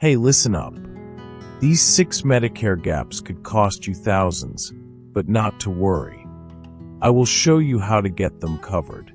Hey, listen up. These 6 Medicare gaps could cost you thousands, but not to worry. I will show you how to get them covered.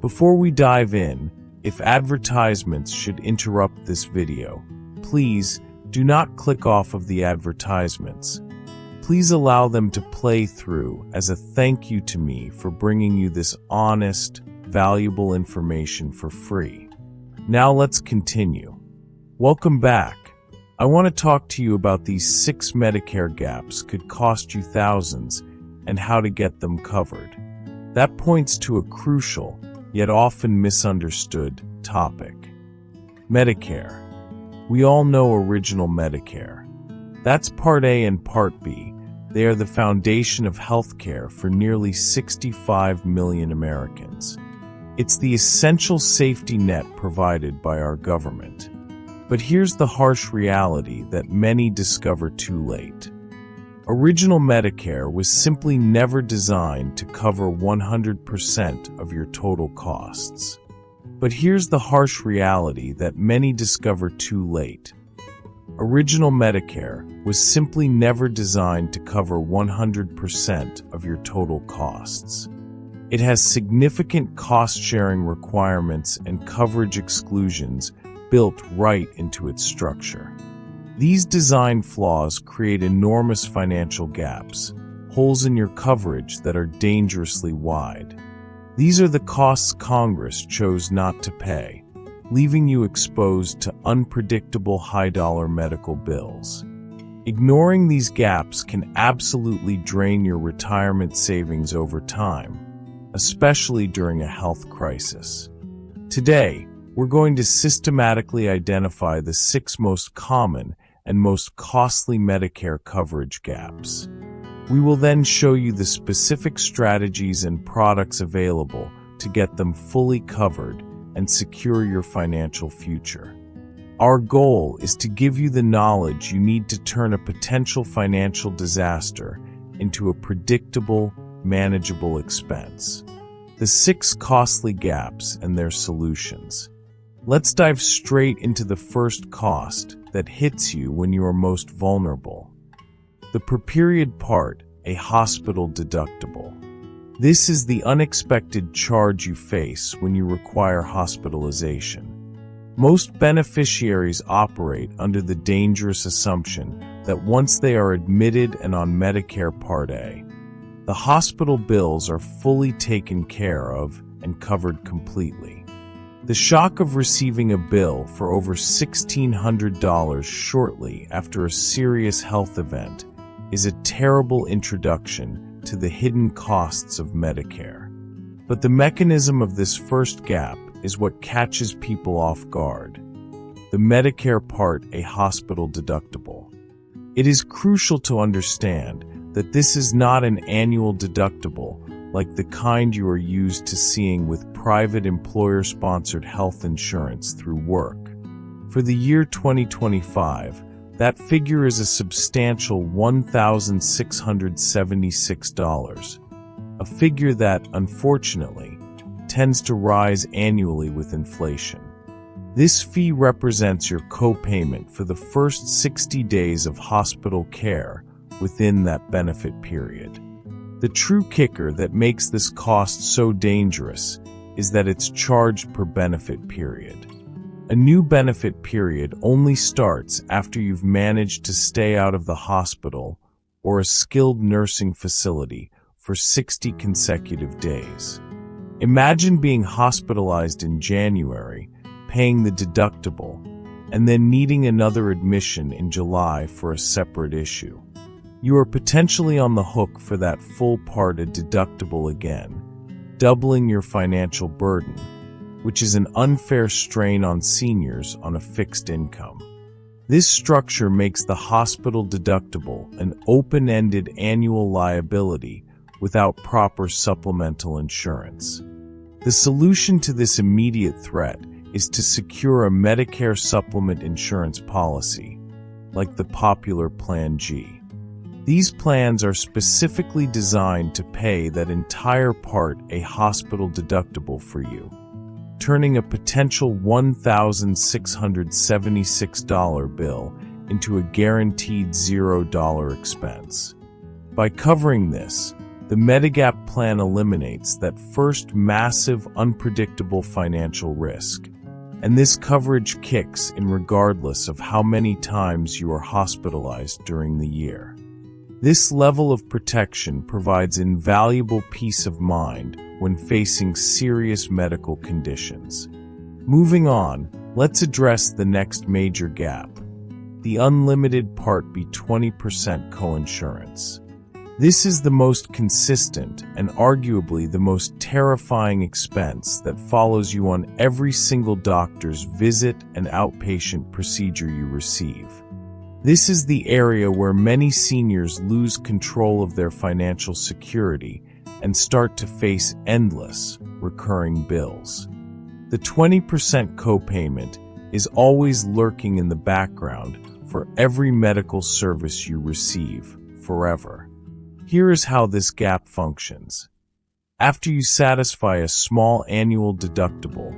Before we dive in, if advertisements should interrupt this video, please do not click off of the advertisements. Please allow them to play through as a thank you to me for bringing you this honest, valuable information for free. Now let's continue. Welcome back. I want to talk to you about these 6 Medicare gaps could cost you thousands and how to get them covered. That points to a crucial, yet often misunderstood, topic. Medicare. We all know Original Medicare. That's Part A and Part B. They are the foundation of healthcare for nearly 65 million Americans. It's the essential safety net provided by our government. But here's the harsh reality that many discover too late. Original Medicare was simply never designed to cover 100% of your total costs. But here's the harsh reality that many discover too late. Original Medicare was simply never designed to cover 100% of your total costs. It has significant cost-sharing requirements and coverage exclusions built right into its structure. These design flaws create enormous financial gaps, holes in your coverage that are dangerously wide. These are the costs Congress chose not to pay, leaving you exposed to unpredictable high-dollar medical bills. Ignoring these gaps can absolutely drain your retirement savings over time, especially during a health crisis. Today, we're going to systematically identify the 6 most common and most costly Medicare coverage gaps. We will then show you the specific strategies and products available to get them fully covered and secure your financial future. Our goal is to give you the knowledge you need to turn a potential financial disaster into a predictable, manageable expense. The 6 costly gaps and their solutions. Let's dive straight into the first cost that hits you when you are most vulnerable. The per-period part, a hospital deductible. This is the unexpected charge you face when you require hospitalization. Most beneficiaries operate under the dangerous assumption that once they are admitted and on Medicare Part A, the hospital bills are fully taken care of and covered completely. The shock of receiving a bill for over $1,600 shortly after a serious health event is a terrible introduction to the hidden costs of Medicare. But the mechanism of this first gap is what catches people off guard. The Medicare Part A hospital deductible. It is crucial to understand that this is not an annual deductible like the kind you are used to seeing with private employer-sponsored health insurance through work. For the year 2025, that figure is a substantial $1,676, a figure that, unfortunately, tends to rise annually with inflation. This fee represents your co-payment for the first 60 days of hospital care within that benefit period. The true kicker that makes this cost so dangerous is that it's charged per benefit period. A new benefit period only starts after you've managed to stay out of the hospital or a skilled nursing facility for 60 consecutive days. Imagine being hospitalized in January, paying the deductible, and then needing another admission in July for a separate issue. You are potentially on the hook for that full part A deductible again, doubling your financial burden, which is an unfair strain on seniors on a fixed income. This structure makes the hospital deductible an open-ended annual liability without proper supplemental insurance. The solution to this immediate threat is to secure a Medicare supplement insurance policy, like the popular Plan G. These plans are specifically designed to pay that entire Part A hospital deductible for you. turning a potential $1,676 bill into a guaranteed $0 expense. By covering this, the Medigap plan eliminates that first massive, unpredictable financial risk, and this coverage kicks in regardless of how many times you are hospitalized during the year. This level of protection provides invaluable peace of mind when facing serious medical conditions. Moving on, let's address the next major gap: the unlimited Part B 20% coinsurance. This is the most consistent and arguably the most terrifying expense that follows you on every single doctor's visit and outpatient procedure you receive. This is the area where many seniors lose control of their financial security and start to face endless, recurring bills. The 20% copayment is always lurking in the background for every medical service you receive, forever. Here is how this gap functions. After you satisfy a small annual deductible,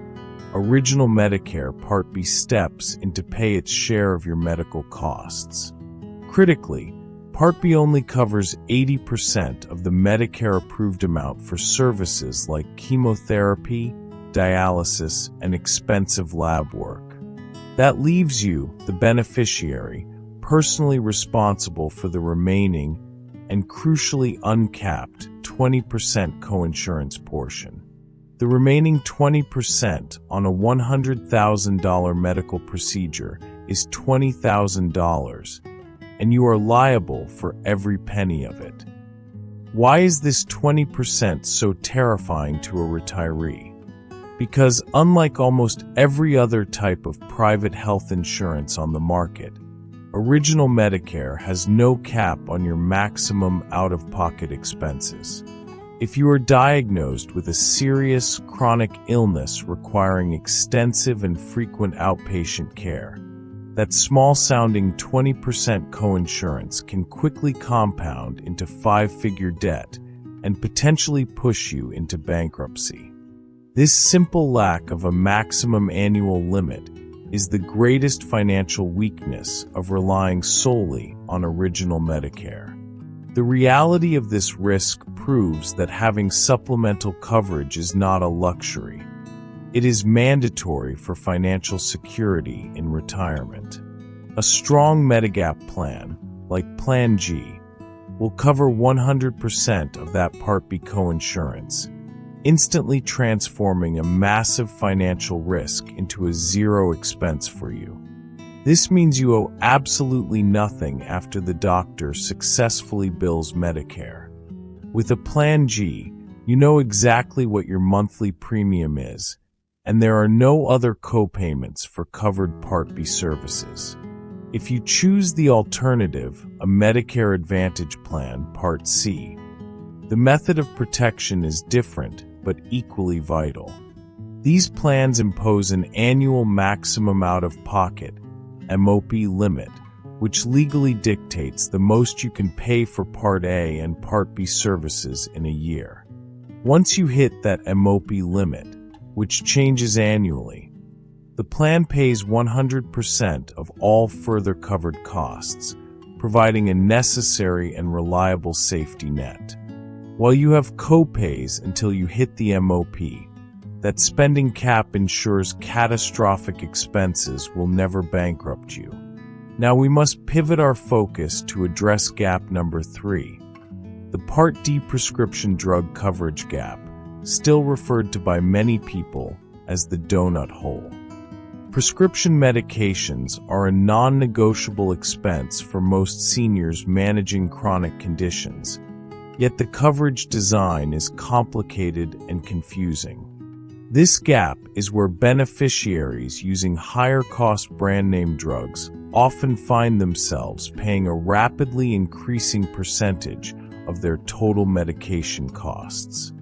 Original Medicare Part B steps in to pay its share of your medical costs. Critically, Part B only covers 80% of the Medicare-approved amount for services like chemotherapy, dialysis, and expensive lab work. That leaves you, the beneficiary, personally responsible for the remaining and crucially uncapped 20% coinsurance portion. The remaining 20% on a $100,000 medical procedure is $20,000, and you are liable for every penny of it. Why is this 20% so terrifying to a retiree? Because unlike almost every other type of private health insurance on the market, Original Medicare has no cap on your maximum out-of-pocket expenses. If you are diagnosed with a serious chronic illness requiring extensive and frequent outpatient care, that small-sounding 20% coinsurance can quickly compound into five-figure debt and potentially push you into bankruptcy. This simple lack of a maximum annual limit is the greatest financial weakness of relying solely on Original Medicare. The reality of this risk proves that having supplemental coverage is not a luxury. It is mandatory for financial security in retirement. A strong Medigap plan, like Plan G, will cover 100% of that Part B coinsurance, instantly transforming a massive financial risk into a zero expense for you. This means you owe absolutely nothing after the doctor successfully bills Medicare. With a Plan G, you know exactly what your monthly premium is, and there are no other copayments for covered Part B services. If you choose the alternative, a Medicare Advantage plan, Part C, the method of protection is different but equally vital. These plans impose an annual maximum out-of-pocket MOP limit, which legally dictates the most you can pay for Part A and Part B services in a year. Once you hit that MOP limit, which changes annually, the plan pays 100% of all further covered costs, providing a necessary and reliable safety net. While you have co-pays until you hit the MOP, that spending cap ensures catastrophic expenses will never bankrupt you. Now we must pivot our focus to address gap number 3, the Part D prescription drug coverage gap, still referred to by many people as the donut hole. Prescription medications are a non-negotiable expense for most seniors managing chronic conditions, yet the coverage design is complicated and confusing. This gap is where beneficiaries using higher-cost brand-name drugs often find themselves paying a rapidly increasing percentage of their total medication costs.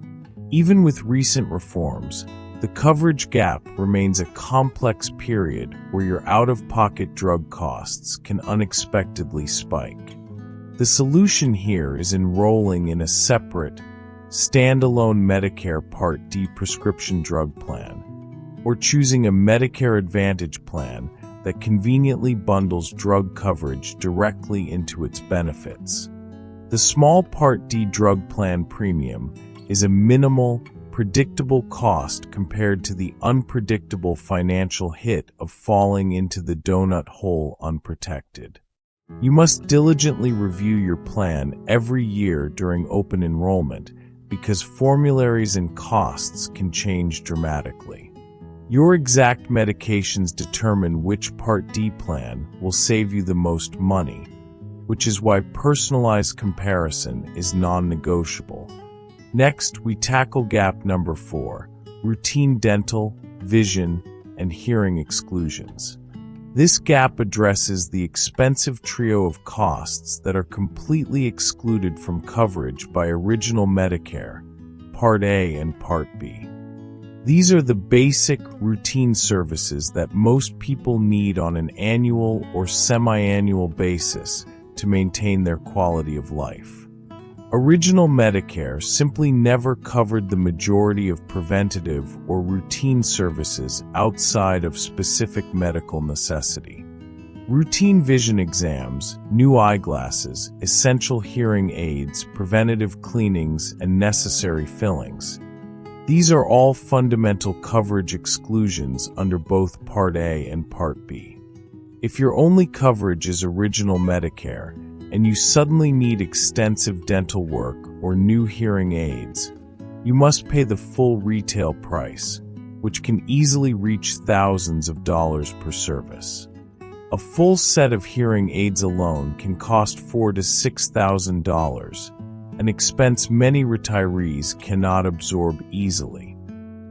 Even with recent reforms, the coverage gap remains a complex period where your out-of-pocket drug costs can unexpectedly spike. The solution here is enrolling in a separate, standalone Medicare Part D prescription drug plan, or choosing a Medicare Advantage plan that conveniently bundles drug coverage directly into its benefits. The small Part D drug plan premium is a minimal, predictable cost compared to the unpredictable financial hit of falling into the donut hole unprotected. You must diligently review your plan every year during open enrollment because formularies and costs can change dramatically. Your exact medications determine which Part D plan will save you the most money, which is why personalized comparison is non-negotiable. Next, we tackle gap number 4, routine dental, vision, and hearing exclusions. This gap addresses the expensive trio of costs that are completely excluded from coverage by Original Medicare, Part A and Part B. These are the basic, routine services that most people need on an annual or semi-annual basis to maintain their quality of life. Original Medicare simply never covered the majority of preventative or routine services outside of specific medical necessity. Routine vision exams, new eyeglasses, essential hearing aids, preventative cleanings, and necessary fillings. These are all fundamental coverage exclusions under both Part A and Part B. If your only coverage is Original Medicare, and you suddenly need extensive dental work or new hearing aids, you must pay the full retail price, which can easily reach thousands of dollars per service. A full set of hearing aids alone can cost $4,000 to $6,000, an expense many retirees cannot absorb easily.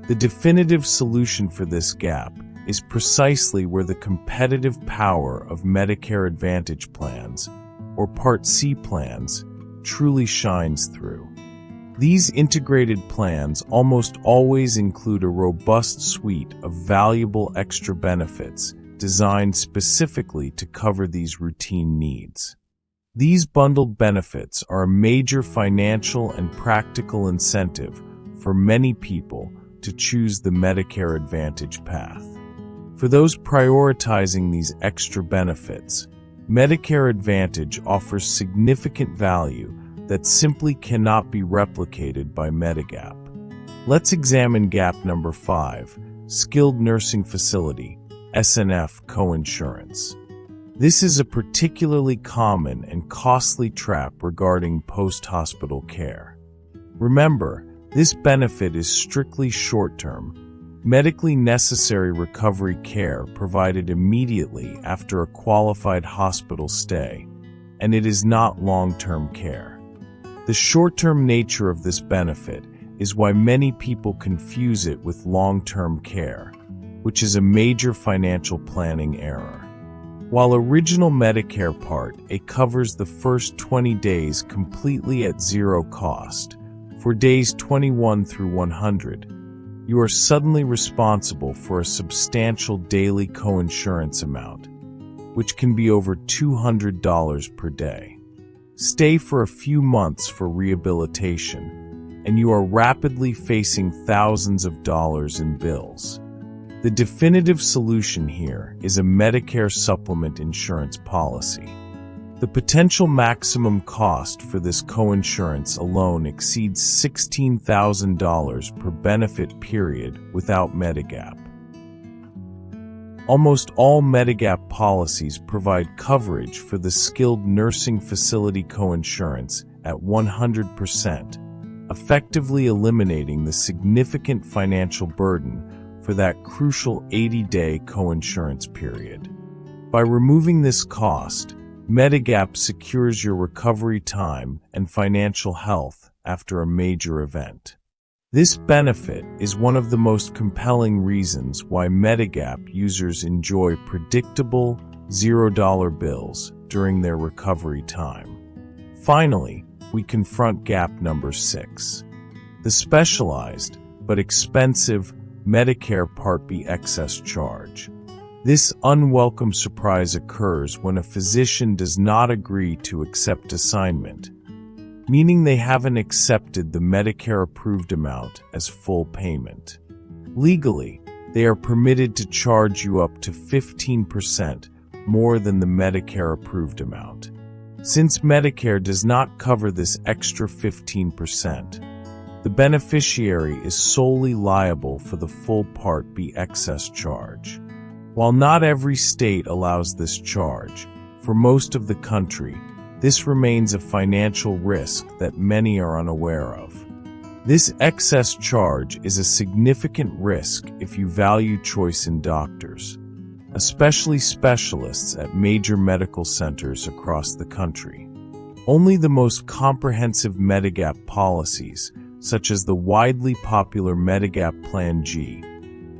The definitive solution for this gap is precisely where the competitive power of Medicare Advantage plans, or Part C plans, truly shines through. These integrated plans almost always include a robust suite of valuable extra benefits designed specifically to cover these routine needs. These bundled benefits are a major financial and practical incentive for many people to choose the Medicare Advantage path. For those prioritizing these extra benefits, Medicare Advantage offers significant value that simply cannot be replicated by Medigap. Let's examine gap number 5, Skilled Nursing Facility, SNF coinsurance. This is a particularly common and costly trap regarding post-hospital care. Remember, this benefit is strictly short-term, medically necessary recovery care provided immediately after a qualified hospital stay, and it is not long-term care. The short-term nature of this benefit is why many people confuse it with long-term care, which is a major financial planning error. While Original Medicare Part A covers the first 20 days completely at zero cost, for days 21 through 100, you are suddenly responsible for a substantial daily coinsurance amount, which can be over $200 per day. Stay for a few months for rehabilitation, and you are rapidly facing thousands of dollars in bills. The definitive solution here is a Medicare supplement insurance policy. The potential maximum cost for this coinsurance alone exceeds $16,000 per benefit period without Medigap. Almost all Medigap policies provide coverage for the skilled nursing facility coinsurance at 100%, effectively eliminating the significant financial burden for that crucial 80-day coinsurance period. By removing this cost, Medigap secures your recovery time and financial health after a major event. This benefit is one of the most compelling reasons why Medigap users enjoy predictable, $0 bills during their recovery time. Finally, we confront gap number 6, the specialized but expensive Medicare Part B excess charge. This unwelcome surprise occurs when a physician does not agree to accept assignment, meaning they haven't accepted the Medicare-approved amount as full payment. Legally, they are permitted to charge you up to 15% more than the Medicare-approved amount. Since Medicare does not cover this extra 15%, the beneficiary is solely liable for the full Part B excess charge. While not every state allows this charge, for most of the country, this remains a financial risk that many are unaware of. This excess charge is a significant risk if you value choice in doctors, especially specialists at major medical centers across the country. Only the most comprehensive Medigap policies, such as the widely popular Medigap Plan G,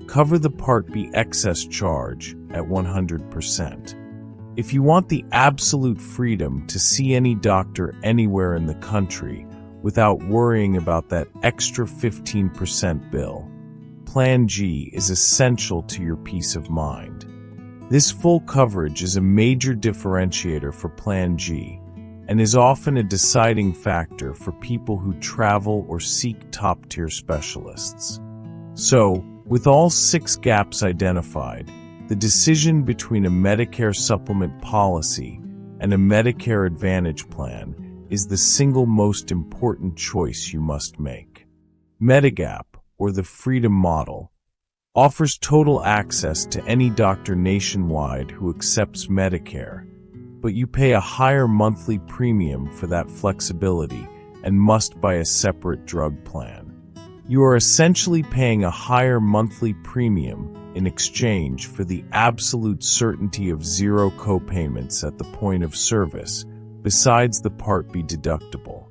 cover the Part B excess charge at 100%. If you want the absolute freedom to see any doctor anywhere in the country without worrying about that extra 15% bill, Plan G is essential to your peace of mind. This full coverage is a major differentiator for Plan G and is often a deciding factor for people who travel or seek top-tier specialists. So, with all 6 gaps identified, the decision between a Medicare supplement policy and a Medicare Advantage plan is the single most important choice you must make. Medigap, or the Freedom Model, offers total access to any doctor nationwide who accepts Medicare, but you pay a higher monthly premium for that flexibility and must buy a separate drug plan. You are essentially paying a higher monthly premium in exchange for the absolute certainty of zero copayments at the point of service, besides the Part B deductible.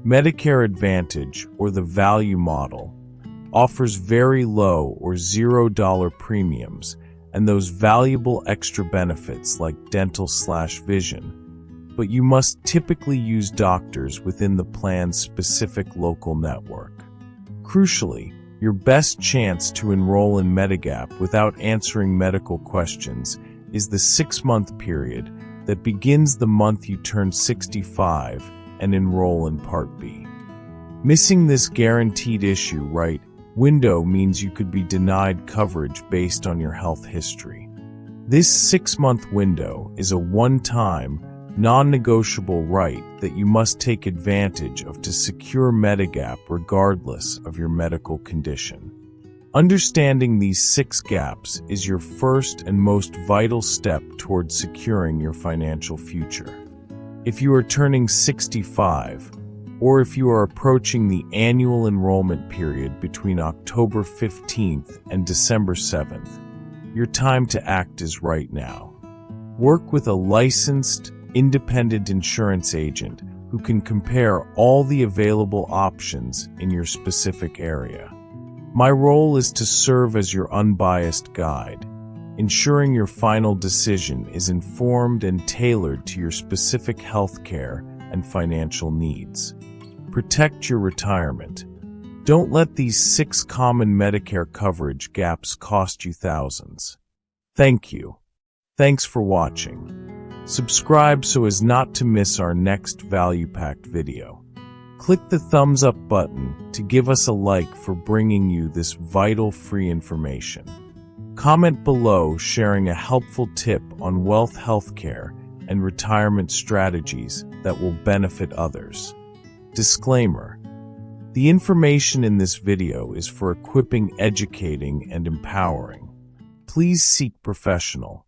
Medicare Advantage, or the Value Model, offers very low or $0 premiums and those valuable extra benefits like dental/vision, but you must typically use doctors within the plan's specific local network. Crucially, your best chance to enroll in Medigap without answering medical questions is the 6-month period that begins the month you turn 65 and enroll in Part B. Missing this guaranteed window means you could be denied coverage based on your health history. This 6-month window is a one-time, non-negotiable right that you must take advantage of to secure Medigap regardless of your medical condition. Understanding these 6 gaps is your first and most vital step toward securing your financial future. If you are turning 65, or if you are approaching the annual enrollment period between October 15th and December 7th, your time to act is right now. Work with a licensed, independent insurance agent who can compare all the available options in your specific area. My role is to serve as your unbiased guide, ensuring your final decision is informed and tailored to your specific healthcare and financial needs. Protect your retirement. Don't let these 6 common Medicare coverage gaps cost you thousands. Thank you. Thanks for watching. Subscribe so as not to miss our next value-packed video. Click the thumbs up button to give us a like for bringing you this vital free information. Comment below sharing a helpful tip on wealth, healthcare, and retirement strategies that will benefit others. Disclaimer: the information in this video is for equipping, educating, and empowering. Please seek professional,